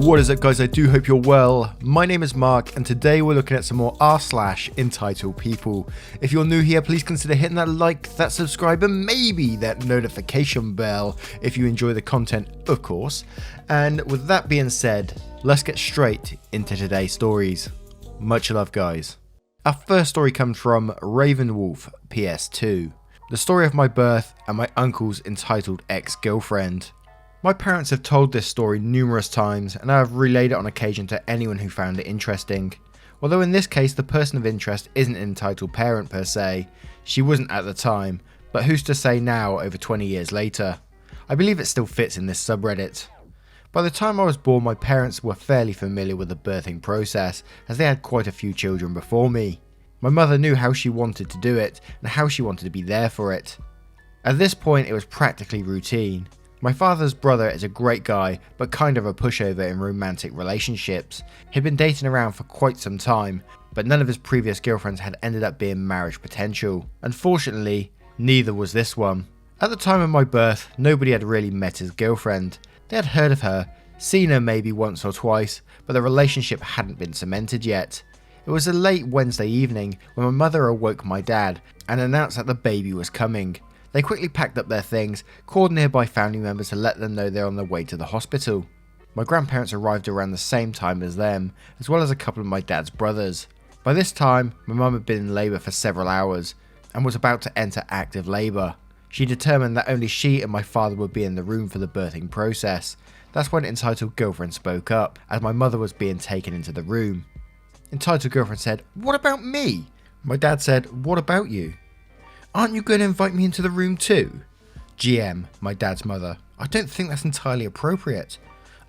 What is up, guys? I do hope you're well. My name is Mark, and today we're looking at some more r/entitled people. If you're new here, please consider hitting that like, that subscribe, and maybe that notification bell if you enjoy the content, of course. And with that being said, let's get straight into today's stories. Much love, guys. Our first story comes from Ravenwolf PS2. The story of my birth and my uncle's entitled ex-girlfriend. My parents have told this story numerous times, and I have relayed it on occasion to anyone who found it interesting. Although in this case the person of interest isn't an entitled parent per se, she wasn't at the time, but who's to say now over 20 years later. I believe it still fits in this subreddit. By the time I was born, my parents were fairly familiar with the birthing process, as they had quite a few children before me. My mother knew how she wanted to do it, and how she wanted to be there for it. At this point it was practically routine. My father's brother is a great guy, but kind of a pushover in romantic relationships. He'd been dating around for quite some time, but none of his previous girlfriends had ended up being marriage potential. Unfortunately, neither was this one. At the time of my birth, nobody had really met his girlfriend. They had heard of her, seen her maybe once or twice, but the relationship hadn't been cemented yet. It was a late Wednesday evening when my mother awoke my dad and announced that the baby was coming. They quickly packed up their things, called nearby family members to let them know they're on their way to the hospital. My grandparents arrived around the same time as them, as well as a couple of my dad's brothers. By this time, my mum had been in labour for several hours, and was about to enter active labour. She determined that only she and my father would be in the room for the birthing process. That's when entitled girlfriend spoke up, as my mother was being taken into the room. Entitled girlfriend said, "What about me?" My dad said, "What about you? Aren't you going to invite me into the room too?" GM, my dad's mother, "I don't think that's entirely appropriate."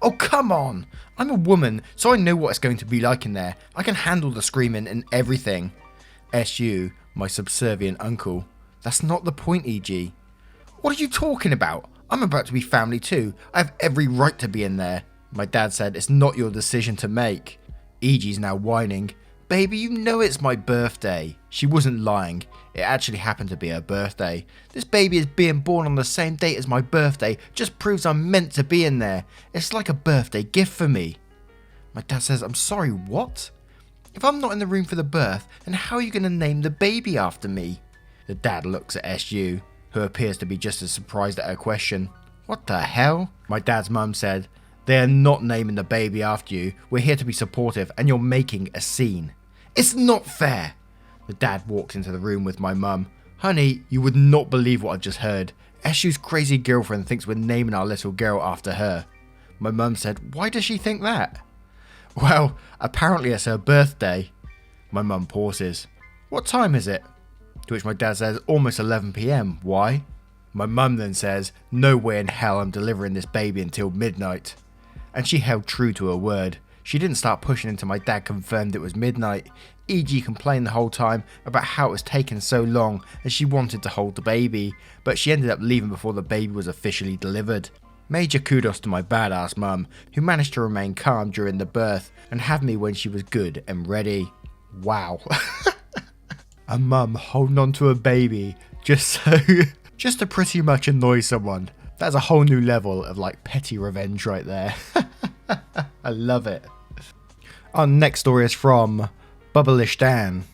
"Oh, come on! I'm a woman, so I know what it's going to be like in there. I can handle the screaming and everything." SU, my subservient uncle, "That's not the point, EG." "What are you talking about? I'm about to be family too. I have every right to be in there." My dad said, "It's not your decision to make." EG's now whining, "Baby, you know it's my birthday." She wasn't lying. It actually happened to be her birthday. "This baby is being born on the same date as my birthday just proves I'm meant to be in there. It's like a birthday gift for me." My dad says, "I'm sorry, what? If I'm not in the room for the birth, then how are you going to name the baby after me?" The dad looks at SU, who appears to be just as surprised at her question. "What the hell?" My dad's mum said, "They are not naming the baby after you. We're here to be supportive and you're making a scene." "It's not fair." The dad walked into the room with my mum. "Honey, you would not believe what I've just heard. Eshu's crazy girlfriend thinks we're naming our little girl after her." My mum said, "Why does she think that?" "Well, apparently it's her birthday." My mum pauses. "What time is it?" To which my dad says, "Almost 11 PM. Why?" My mum then says, "No way in hell I'm delivering this baby until midnight." And she held true to her word. She didn't start pushing until my dad confirmed it was midnight. EG complained the whole time about how it was taking so long and she wanted to hold the baby, but she ended up leaving before the baby was officially delivered. Major kudos to my badass mum, who managed to remain calm during the birth and have me when she was good and ready. Wow. A mum holding on to a baby just to pretty much annoy someone. That's a whole new level of like petty revenge right there. I love it. Our next story is from Bubblish Dan.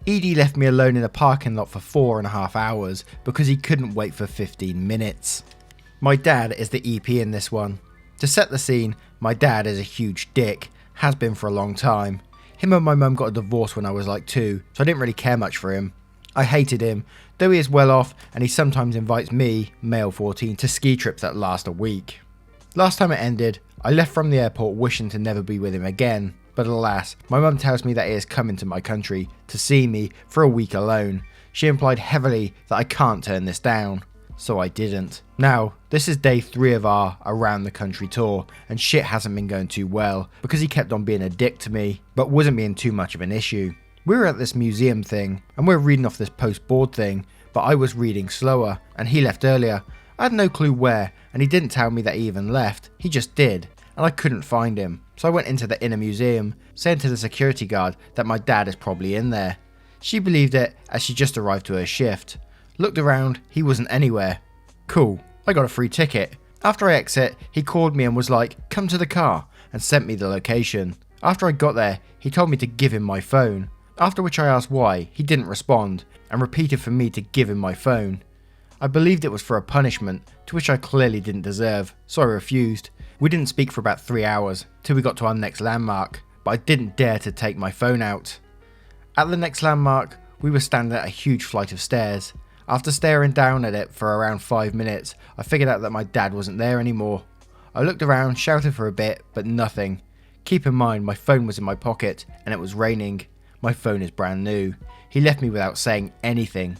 Edie left me alone in a parking lot for 4.5 hours because he couldn't wait for 15 minutes. My dad is the EP in this one. To set the scene, my dad is a huge dick, has been for a long time. Him and my mum got a divorce when I was like 2, so I didn't really care much for him. I hated him, though he is well off and he sometimes invites me, male 14, to ski trips that last a week. Last time it ended, I left from the airport wishing to never be with him again, but alas, my mum tells me that he is coming to my country to see me for a week alone. She implied heavily that I can't turn this down, so I didn't. Now, this is day 3 of our around the country tour, and shit hasn't been going too well because he kept on being a dick to me, but wasn't being too much of an issue. We were at this museum thing, and we were reading off this post-board thing, but I was reading slower, and he left earlier. I had no clue where, and he didn't tell me that he even left, he just did, and I couldn't find him. So I went into the inner museum, saying to the security guard that my dad is probably in there. She believed it, as she just arrived to her shift. Looked around, he wasn't anywhere. Cool, I got a free ticket. After I exit, he called me and was like, "Come to the car," and sent me the location. After I got there, he told me to give him my phone, after which I asked why. He didn't respond, and repeated for me to give him my phone. I believed it was for a punishment, to which I clearly didn't deserve, so I refused. We didn't speak for about 3 hours, till we got to our next landmark, but I didn't dare to take my phone out. At the next landmark, we were standing at a huge flight of stairs. After staring down at it for around 5 minutes, I figured out that my dad wasn't there anymore. I looked around, shouted for a bit, but nothing. Keep in mind, my phone was in my pocket, and it was raining. My phone is brand new. He left me without saying anything.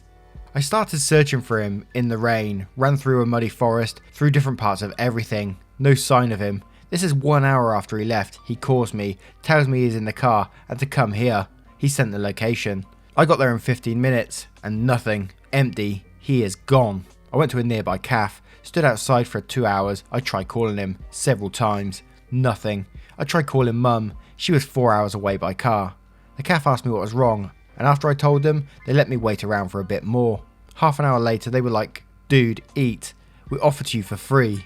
I started searching for him in the rain, ran through a muddy forest, through different parts of everything. No sign of him. This is 1 hour after he left. He calls me, tells me he's in the car, and to come here. He sent the location. I got there in 15 minutes, and nothing. Empty. He is gone. I went to a nearby cafe, stood outside for 2 hours. I tried calling him several times. Nothing. I tried calling Mum. She was 4 hours away by car. The cafe asked me what was wrong, and after I told them, they let me wait around for a bit more. Half an hour later, they were like, "Dude, eat. We offered you for free."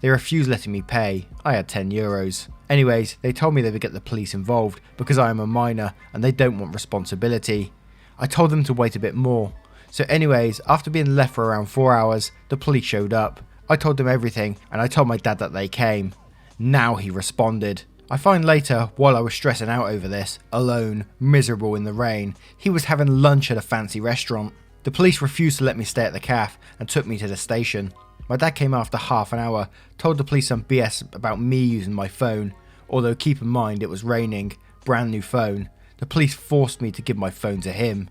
They refused letting me pay. I had €10. Anyways, they told me they would get the police involved because I am a minor and they don't want responsibility. I told them to wait a bit more. So anyways, after being left for around 4 hours, the police showed up. I told them everything and I told my dad that they came. Now he responded. I find later, while I was stressing out over this, alone, miserable in the rain, he was having lunch at a fancy restaurant. The police refused to let me stay at the cafe and took me to the station. My dad came after half an hour, told the police some BS about me using my phone, although keep in mind it was raining, brand new phone. The police forced me to give my phone to him.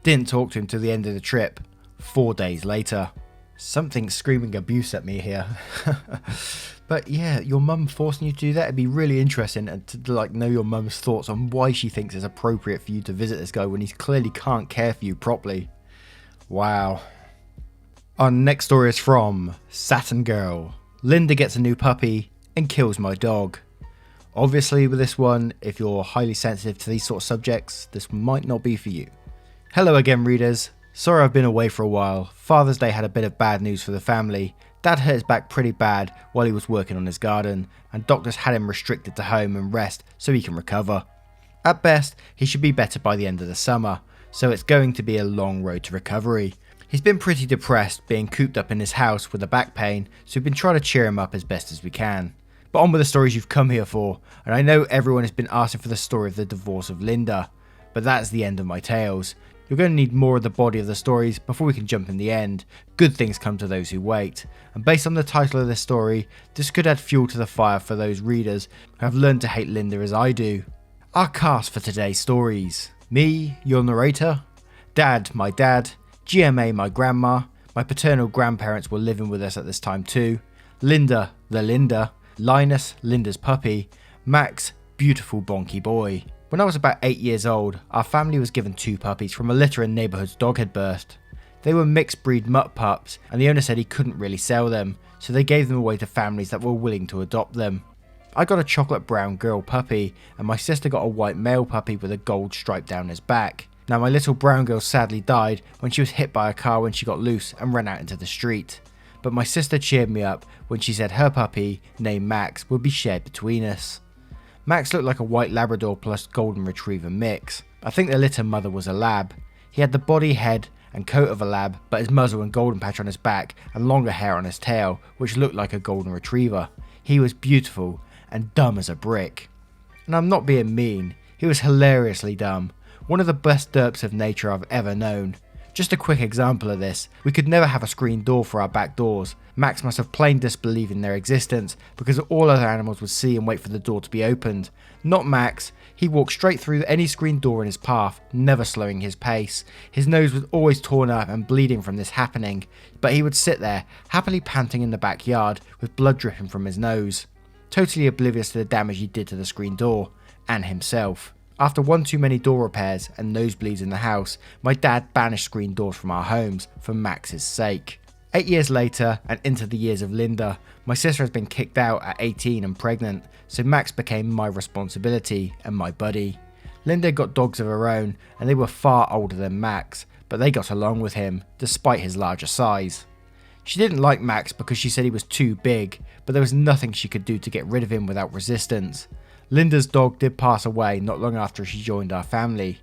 Didn't talk to him till the end of the trip, 4 days later. Something's screaming abuse at me here. But yeah, your mum forcing you to do that, it'd be really interesting to know your mum's thoughts on why she thinks it's appropriate for you to visit this guy when he clearly can't care for you properly. Wow. Our next story is from Saturn Girl. Linda gets a new puppy and kills my dog. Obviously with this one, if you're highly sensitive to these sort of subjects, this might not be for you. Hello again readers. Sorry I've been away for a while. Father's Day had a bit of bad news for the family. Dad hurt his back pretty bad while he was working on his garden, and doctors had him restricted to home and rest so he can recover. At best, he should be better by the end of the summer, so it's going to be a long road to recovery. He's been pretty depressed being cooped up in his house with a back pain, so we've been trying to cheer him up as best as we can. But on with the stories you've come here for, and I know everyone has been asking for the story of the divorce of Linda, but that's the end of my tales. You're going to need more of the body of the stories before we can jump in the end. Good things come to those who wait, and based on the title of this story, this could add fuel to the fire for those readers who have learned to hate Linda as I do. Our cast for today's stories: me, your narrator, Dad, my dad, GMA, my grandma, my paternal grandparents were living with us at this time too, Linda, the Linda, Linus, Linda's puppy, Max, beautiful bonky boy. When I was about 8 years old, our family was given 2 puppies from a litter a neighbourhood's dog had burst. They were mixed breed mutt pups, and the owner said he couldn't really sell them, so they gave them away to families that were willing to adopt them. I got a chocolate brown girl puppy, and my sister got a white male puppy with a gold stripe down his back. Now my little brown girl sadly died when she was hit by a car when she got loose and ran out into the street. But my sister cheered me up when she said her puppy, named Max, would be shared between us. Max looked like a white Labrador plus golden retriever mix. I think the litter mother was a lab. He had the body, head and coat of a lab, but his muzzle and golden patch on his back and longer hair on his tail, which looked like a golden retriever. He was beautiful and dumb as a brick. And I'm not being mean, he was hilariously dumb. One of the best derps of nature I've ever known. Just a quick example of this, we could never have a screen door for our back doors. Max must have plain disbelieved in their existence because all other animals would see and wait for the door to be opened. Not Max, he walked straight through any screen door in his path, never slowing his pace. His nose was always torn up and bleeding from this happening, but he would sit there, happily panting in the backyard with blood dripping from his nose. Totally oblivious to the damage he did to the screen door, and himself. After one too many door repairs and nosebleeds in the house, my dad banished screen doors from our homes for Max's sake. 8 years later, and into the years of Linda, my sister has been kicked out at 18 and pregnant, so Max became my responsibility and my buddy. Linda got dogs of her own, and they were far older than Max, but they got along with him, despite his larger size. She didn't like Max because she said he was too big, but there was nothing she could do to get rid of him without resistance. Linda's dog did pass away not long after she joined our family.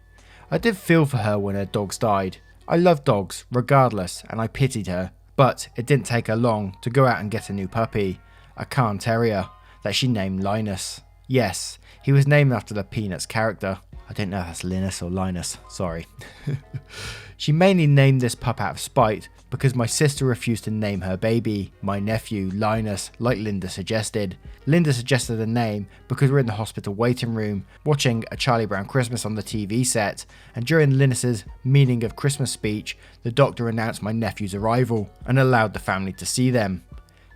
I did feel for her when her dogs died. I love dogs regardless, and I pitied her, but it didn't take her long to go out and get a new puppy, a Cairn Terrier, that she named Linus. Yes, he was named after the Peanuts character. I don't know if that's Linus or Linus, sorry. She mainly named this pup out of spite because my sister refused to name her baby, my nephew, Linus, like Linda suggested. Linda suggested a name because we're in the hospital waiting room watching a Charlie Brown Christmas on the TV set, and during Linus's meaning of Christmas speech, the doctor announced my nephew's arrival and allowed the family to see them.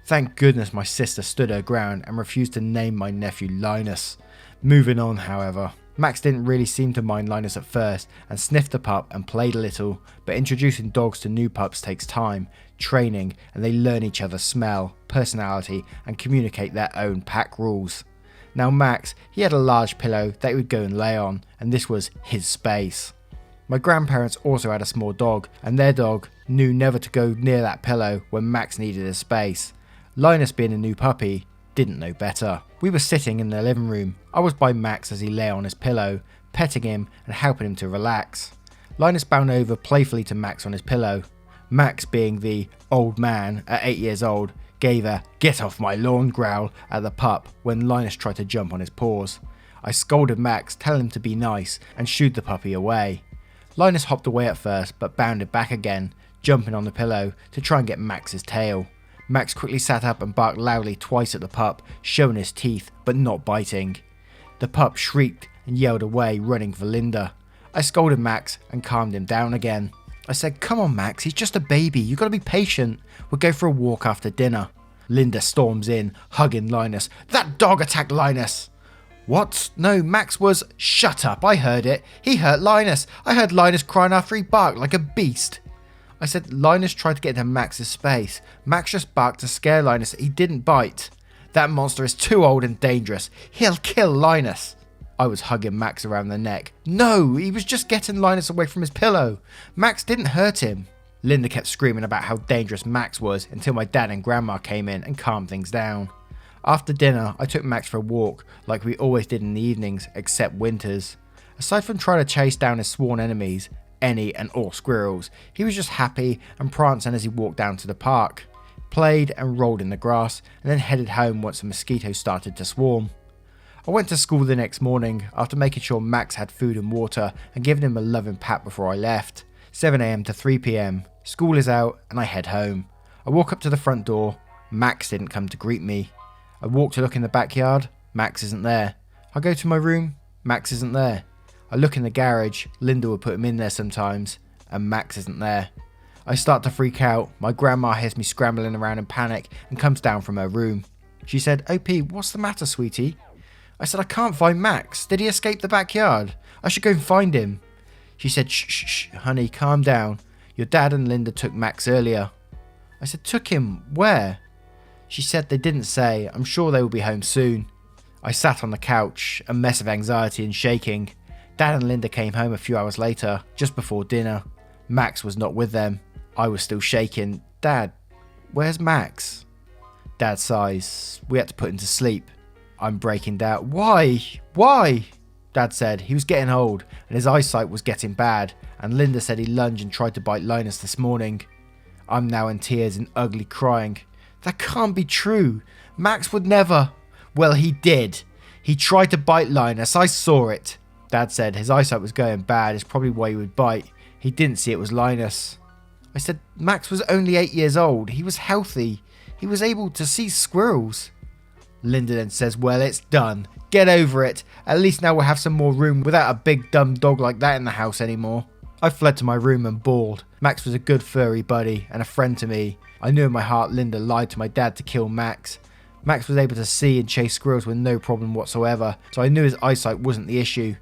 Thank goodness my sister stood her ground and refused to name my nephew Linus. Moving on, however. Max didn't really seem to mind Linus at first and sniffed the pup and played a little, but introducing dogs to new pups takes time, training, and they learn each other's smell, personality, and communicate their own pack rules. Now Max, he had a large pillow that he would go and lay on, and this was his space. My grandparents also had a small dog, and their dog knew never to go near that pillow when Max needed a space. Linus, being a new puppy, didn't know better. We were sitting in the living room. I was by Max as he lay on his pillow, petting him and helping him to relax. Linus bound over playfully to Max on his pillow. Max, being the old man at 8 years old, gave a "get off my lawn" growl at the pup when Linus tried to jump on his paws. I scolded Max, telling him to be nice, and shooed the puppy away. Linus hopped away at first but bounded back again, jumping on the pillow to try and get Max's tail. Max quickly sat up and barked loudly twice at the pup, showing his teeth but not biting. The pup shrieked and yelled away, running for Linda. I scolded Max and calmed him down again. I said, "Come on Max, he's just a baby, you gotta be patient. We'll go for a walk after dinner." Linda storms in, hugging Linus. "That dog attacked Linus!" "What? No, Max was..." "Shut up, I heard it. He hurt Linus. I heard Linus crying after he barked like a beast." I said Linus tried to get into Max's space. Max just barked to scare Linus. He didn't bite. "That monster is too old and dangerous. He'll kill Linus." I was hugging Max around the neck. "No, he was just getting Linus away from his pillow. Max didn't hurt him." Linda kept screaming about how dangerous Max was until my dad and grandma came in and calmed things down. After dinner, I took Max for a walk like we always did in the evenings, except winters. Aside from trying to chase down his sworn enemies, any and all squirrels, he was just happy and prancing as he walked down to the park, played and rolled in the grass, and then headed home once the mosquitoes started to swarm. I went to school the next morning after making sure Max had food and water and giving him a loving pat before I left. 7 AM to 3 PM. School is out and I head home. I walk up to the front door. Max didn't come to greet me. I walk to look in the backyard. Max isn't there. I go to my room. Max isn't there. I look in the garage. Linda would put him in there sometimes, and Max isn't there. I start to freak out. My grandma hears me scrambling around in panic and comes down from her room. She said, "OP, what's the matter, sweetie?" I said, "I can't find Max. Did he escape the backyard? I should go and find him." She said, Shh, honey, calm down. Your dad and Linda took Max earlier." I said, "Took him? Where?" She said they didn't say. I'm sure they will be home soon. I sat on the couch, a mess of anxiety and shaking. Dad and Linda came home a few hours later, just before dinner. Max was not with them. I was still shaking. "Dad, where's Max?" Dad sighs. "We had to put him to sleep." I'm breaking down. Why? Why? Dad said he was getting old and his eyesight was getting bad, and Linda said he lunged and tried to bite Linus this morning. I'm now in tears and ugly crying. That can't be true. Max would never. Well, he did. He tried to bite Linus. I saw it. Dad said his eyesight was going bad. It's probably why he would bite. He didn't see it was Linus. I said Max was only 8 years old. He was healthy. He was able to see squirrels. Linda then says, "Well, it's done. Get over it. At least now we'll have some more room without a big dumb dog like that in the house anymore." I fled to my room and bawled. Max was a good furry buddy and a friend to me. I knew in my heart Linda lied to my dad to kill Max. Max was able to see and chase squirrels with no problem whatsoever, so I knew his eyesight wasn't the issue.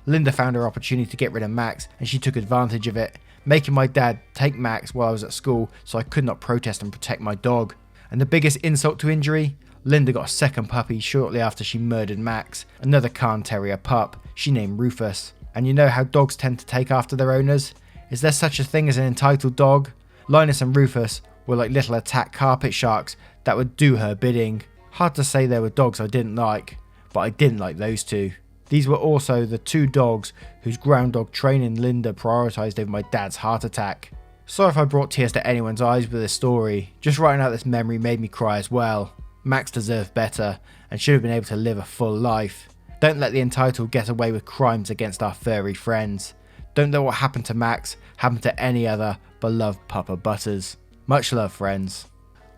Linda found her opportunity to get rid of Max, and she took advantage of it, making my dad take Max while I was at school so I could not protest and protect my dog. And the biggest insult to injury? Linda got a second puppy shortly after she murdered Max, another Cairn Terrier pup she named Rufus. And you know how dogs tend to take after their owners? Is there such a thing as an entitled dog? Linus and Rufus were like little attack carpet sharks that would do her bidding. Hard to say there were dogs I didn't like, but I didn't like those two. These were also the two dogs whose ground dog training Linda prioritised over my dad's heart attack. Sorry if I brought tears to anyone's eyes with this story, just writing out this memory made me cry as well. Max deserved better and should have been able to live a full life. Don't let the entitled get away with crimes against our furry friends. Don't let what happened to Max happen to any other beloved Papa Butters. Much love, friends.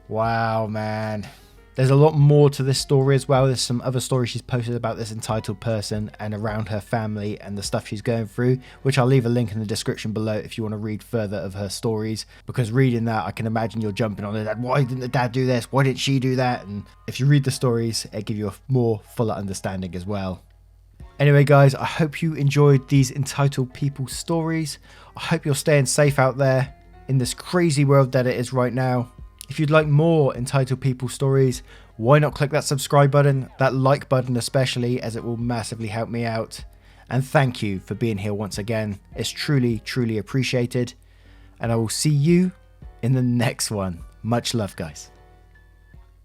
Wow, man. There's a lot more to this story as well. There's some other stories she's posted about this entitled person and around her family and the stuff she's going through, which I'll leave a link in the description below if you want to read further of her stories, because reading that I can imagine you're jumping on it. Why didn't the dad do this? Why didn't she do that? And if you read the stories, it'll give you a more fuller understanding as well. Anyway guys, I hope you enjoyed these entitled people stories. I hope you're staying safe out there in this crazy world that it is right now. If you'd like more entitled people stories, why not click that subscribe button, that like button especially, as it will massively help me out. And thank you for being here once again. It's truly, truly appreciated. And I will see you in the next one. Much love, guys.